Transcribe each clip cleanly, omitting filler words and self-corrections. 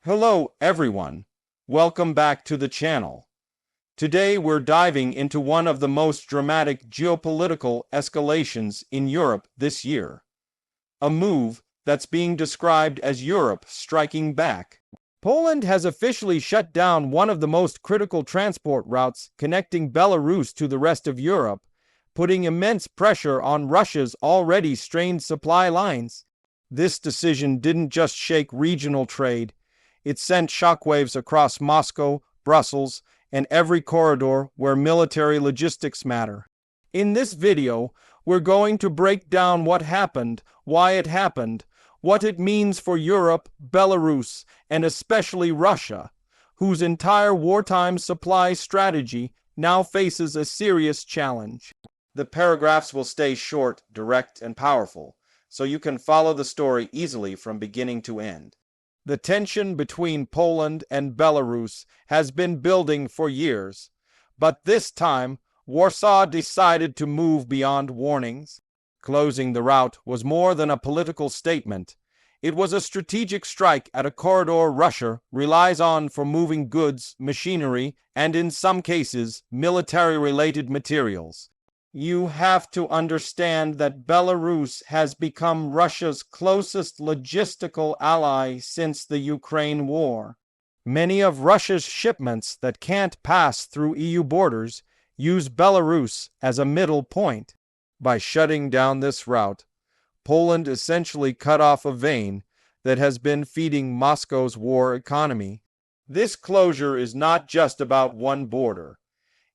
Hello everyone, welcome back to the channel. Today we're diving into one of the most dramatic geopolitical escalations in Europe this year. A move that's being described as Europe striking back. Poland has officially shut down one of the most critical transport routes connecting Belarus to the rest of Europe, putting immense pressure on Russia's already strained supply lines. This decision didn't just shake regional trade, it sent shockwaves across Moscow, Brussels, and every corridor where military logistics matter. In this video, we're going to break down what happened, why it happened, what it means for Europe, Belarus, and especially Russia, whose entire wartime supply strategy now faces a serious challenge. The paragraphs will stay short, direct, and powerful, so you can follow the story easily from beginning to end. The tension between Poland and Belarus has been building for years, but this time, Warsaw decided to move beyond warnings. Closing the route was more than a political statement. It was a strategic strike at a corridor Russia relies on for moving goods, machinery, and in some cases, military-related materials. You have to understand that Belarus has become Russia's closest logistical ally since the Ukraine war. Many of Russia's shipments that can't pass through EU borders use Belarus as a middle point. By shutting down this route, Poland essentially cut off a vein that has been feeding Moscow's war economy. This closure is not just about one border.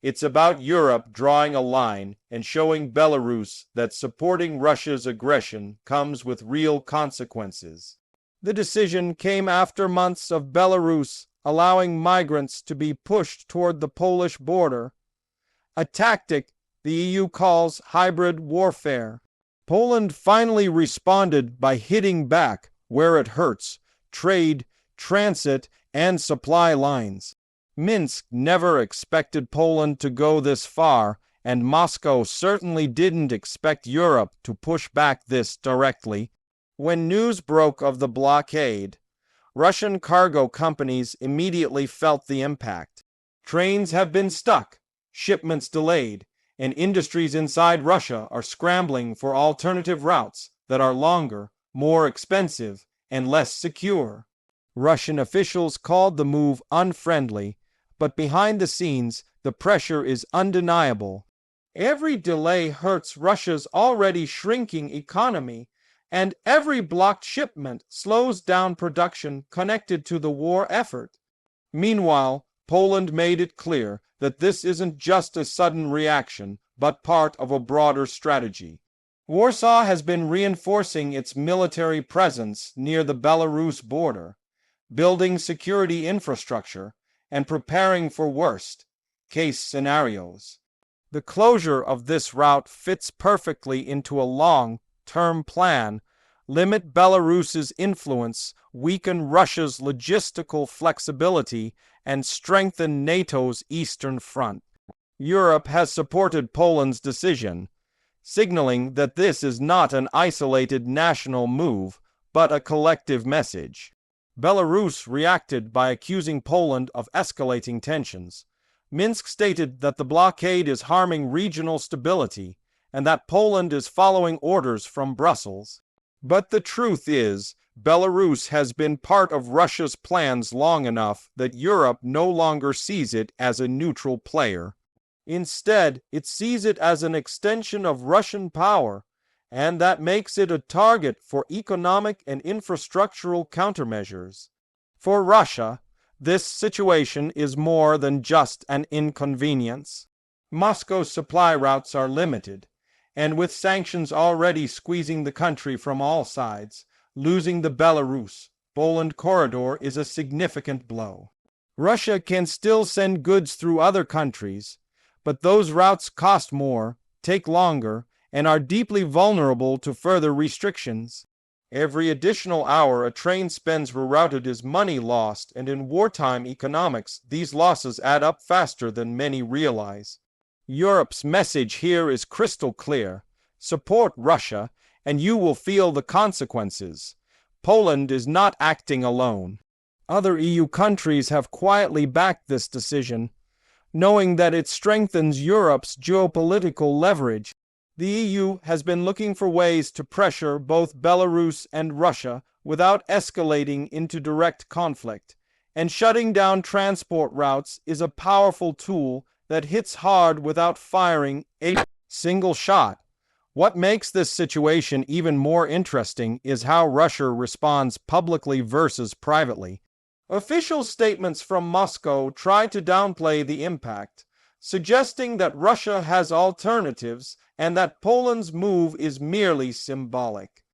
It's about Europe drawing a line and showing Belarus that supporting Russia's aggression comes with real consequences. The decision came after months of Belarus allowing migrants to be pushed toward the Polish border, a tactic the EU calls hybrid warfare. Poland finally responded by hitting back where it hurts: trade, transit, and supply lines. Minsk never expected Poland to go this far, and Moscow certainly didn't expect Europe to push back this directly. When news broke of the blockade, Russian cargo companies immediately felt the impact. Trains have been stuck, shipments delayed, and industries inside Russia are scrambling for alternative routes that are longer, more expensive, and less secure. Russian officials called the move unfriendly, but behind the scenes, the pressure is undeniable. Every delay hurts Russia's already shrinking economy, and every blocked shipment slows down production connected to the war effort. Meanwhile, Poland made it clear that this isn't just a sudden reaction, but part of a broader strategy. Warsaw has been reinforcing its military presence near the Belarus border, building security infrastructure, and preparing for worst-case scenarios. The closure of this route fits perfectly into a long-term plan: limit Belarus's influence, weaken Russia's logistical flexibility, and strengthen NATO's eastern front. Europe has supported Poland's decision, signaling that this is not an isolated national move, but a collective message. Belarus reacted by accusing Poland of escalating tensions. Minsk stated that the blockade is harming regional stability and that Poland is following orders from Brussels. But the truth is, Belarus has been part of Russia's plans long enough that Europe no longer sees it as a neutral player. Instead, it sees it as an extension of Russian power, and that makes it a target for economic and infrastructural countermeasures. For Russia, this situation is more than just an inconvenience. Moscow's supply routes are limited, and with sanctions already squeezing the country from all sides, losing the Belarus-Poland corridor is a significant blow. Russia can still send goods through other countries, but those routes cost more, take longer, and are deeply vulnerable to further restrictions. Every additional hour a train spends rerouted is money lost, and in wartime economics, these losses add up faster than many realize. Europe's message here is crystal clear: support Russia, and you will feel the consequences. Poland is not acting alone. Other EU countries have quietly backed this decision, knowing that it strengthens Europe's geopolitical leverage. The EU has been looking for ways to pressure both Belarus and Russia without escalating into direct conflict, and shutting down transport routes is a powerful tool that hits hard without firing a single shot. What makes this situation even more interesting is how Russia responds publicly versus privately. Official statements from Moscow try to downplay the impact, suggesting that Russia has alternatives and that Poland's move is merely symbolic.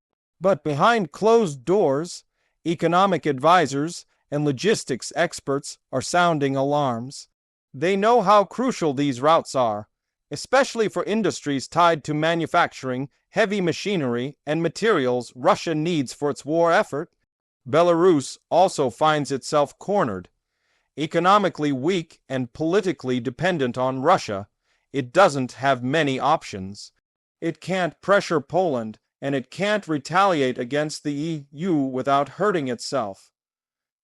But behind closed doors, economic advisors and logistics experts are sounding alarms. They know how crucial these routes are, especially for industries tied to manufacturing, heavy machinery, and materials Russia needs for its war effort. Belarus also finds itself cornered. Economically weak and politically dependent on Russia, it doesn't have many options. It can't pressure Poland, and it can't retaliate against the EU without hurting itself.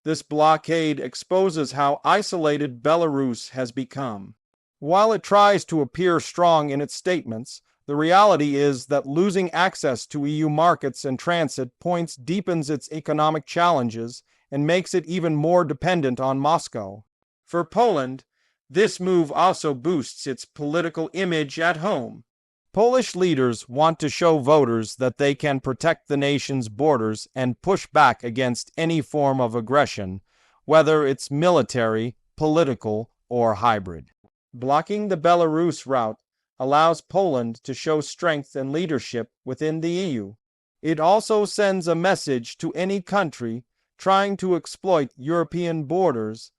This blockade exposes how isolated Belarus has become. While it tries to appear strong in its statements, the reality is that losing access to EU markets and transit points deepens its economic challenges and makes it even more dependent on Moscow. For Poland, this move also boosts its political image at home. Polish leaders want to show voters that they can protect the nation's borders and push back against any form of aggression, whether it's military, political, or hybrid. Blocking the Belarus route allows Poland to show strength and leadership within the EU. It also sends a message to any country trying to exploit European borders.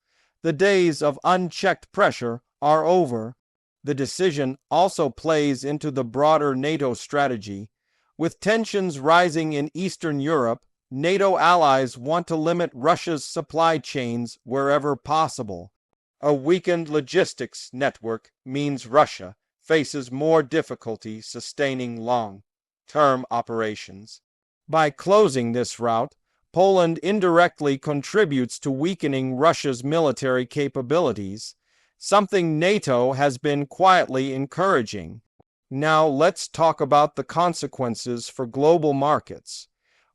The days of unchecked pressure are over. The decision also plays into the broader NATO strategy. With tensions rising in Eastern Europe, NATO allies want to limit Russia's supply chains wherever possible. A weakened logistics network means Russia faces more difficulty sustaining long-term operations. By closing this route, Poland indirectly contributes to weakening Russia's military capabilities, something NATO has been quietly encouraging. Now let's talk about the consequences for global markets.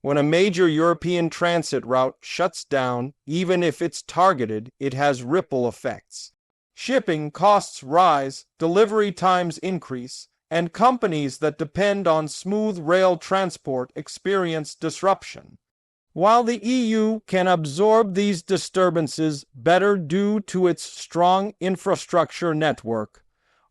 When a major European transit route shuts down, even if it's targeted, it has ripple effects. Shipping costs rise, delivery times increase, and companies that depend on smooth rail transport experience disruption. While the EU can absorb these disturbances better due to its strong infrastructure network,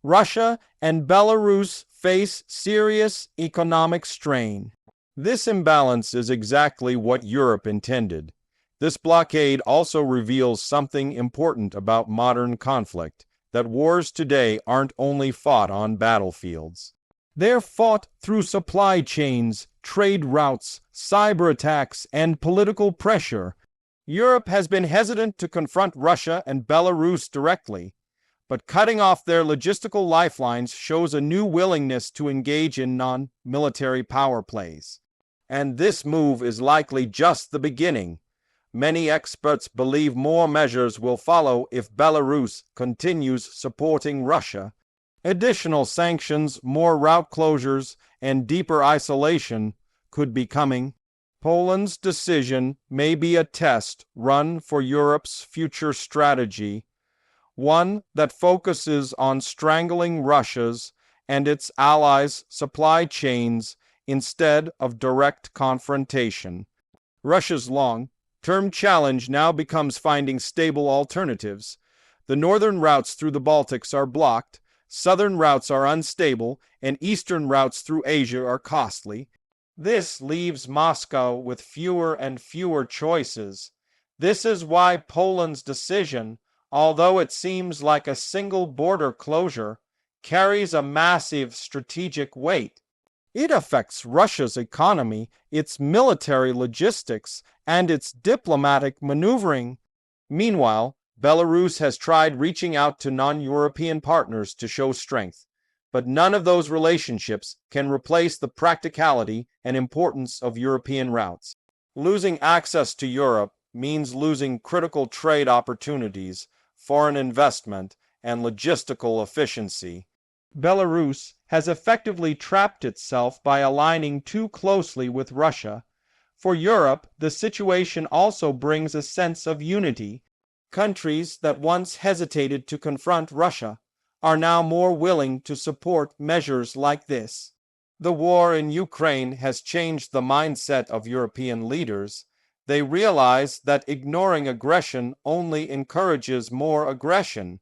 Russia and Belarus face serious economic strain. This imbalance is exactly what Europe intended. This blockade also reveals something important about modern conflict, that wars today aren't only fought on battlefields. They're fought through supply chains, trade routes, cyber attacks, and political pressure. Europe has been hesitant to confront Russia and Belarus directly, but cutting off their logistical lifelines shows a new willingness to engage in non-military power plays. And this move is likely just the beginning. Many experts believe more measures will follow if Belarus continues supporting Russia. Additional sanctions, more route closures, and deeper isolation could be coming. Poland's decision may be a test run for Europe's future strategy, one that focuses on strangling Russia's and its allies' supply chains instead of direct confrontation. Russia's long-term challenge now becomes finding stable alternatives. The northern routes through the Baltics are blocked, southern routes are unstable, and eastern routes through Asia are costly. This leaves Moscow with fewer and fewer choices. This is why Poland's decision, although it seems like a single border closure, carries a massive strategic weight. It affects Russia's economy, its military logistics, and its diplomatic maneuvering. Meanwhile, Belarus has tried reaching out to non-European partners to show strength, but none of those relationships can replace the practicality and importance of European routes. Losing access to Europe means losing critical trade opportunities, foreign investment, and logistical efficiency. Belarus has effectively trapped itself by aligning too closely with Russia. For Europe, the situation also brings a sense of unity. Countries that once hesitated to confront Russia are now more willing to support measures like this. The war in Ukraine has changed the mindset of European leaders. They realize that ignoring aggression only encourages more aggression.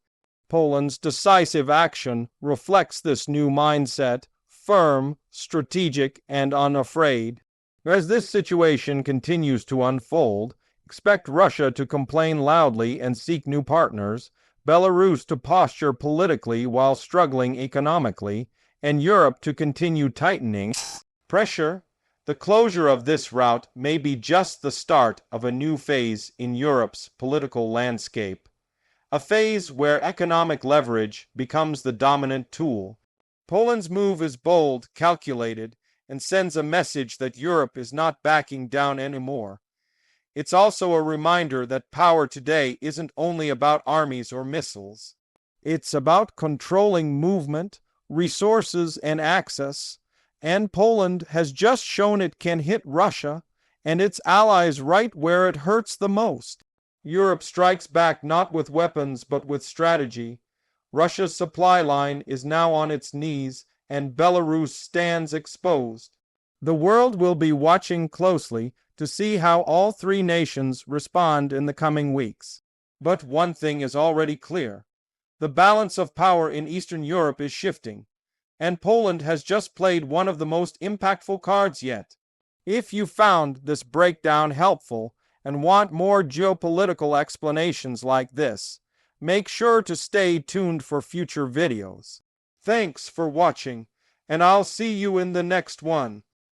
Poland's decisive action reflects this new mindset, firm, strategic, and unafraid. As this situation continues to unfold, expect Russia to complain loudly and seek new partners, Belarus to posture politically while struggling economically, and Europe to continue tightening pressure. The closure of this route may be just the start of a new phase in Europe's political landscape, a phase where economic leverage becomes the dominant tool. Poland's move is bold, calculated, and sends a message that Europe is not backing down anymore. It's also a reminder that power today isn't only about armies or missiles. It's about controlling movement, resources, and access. And Poland has just shown it can hit Russia and its allies right where it hurts the most. Europe strikes back not with weapons but with strategy. Russia's supply line is now on its knees and Belarus stands exposed. The world will be watching closely to see how all three nations respond in the coming weeks. But one thing is already clear. The balance of power in Eastern Europe is shifting, and Poland has just played one of the most impactful cards yet. If you found this breakdown helpful and want more geopolitical explanations like this, make sure to stay tuned for future videos. Thanks for watching, and I'll see you in the next one.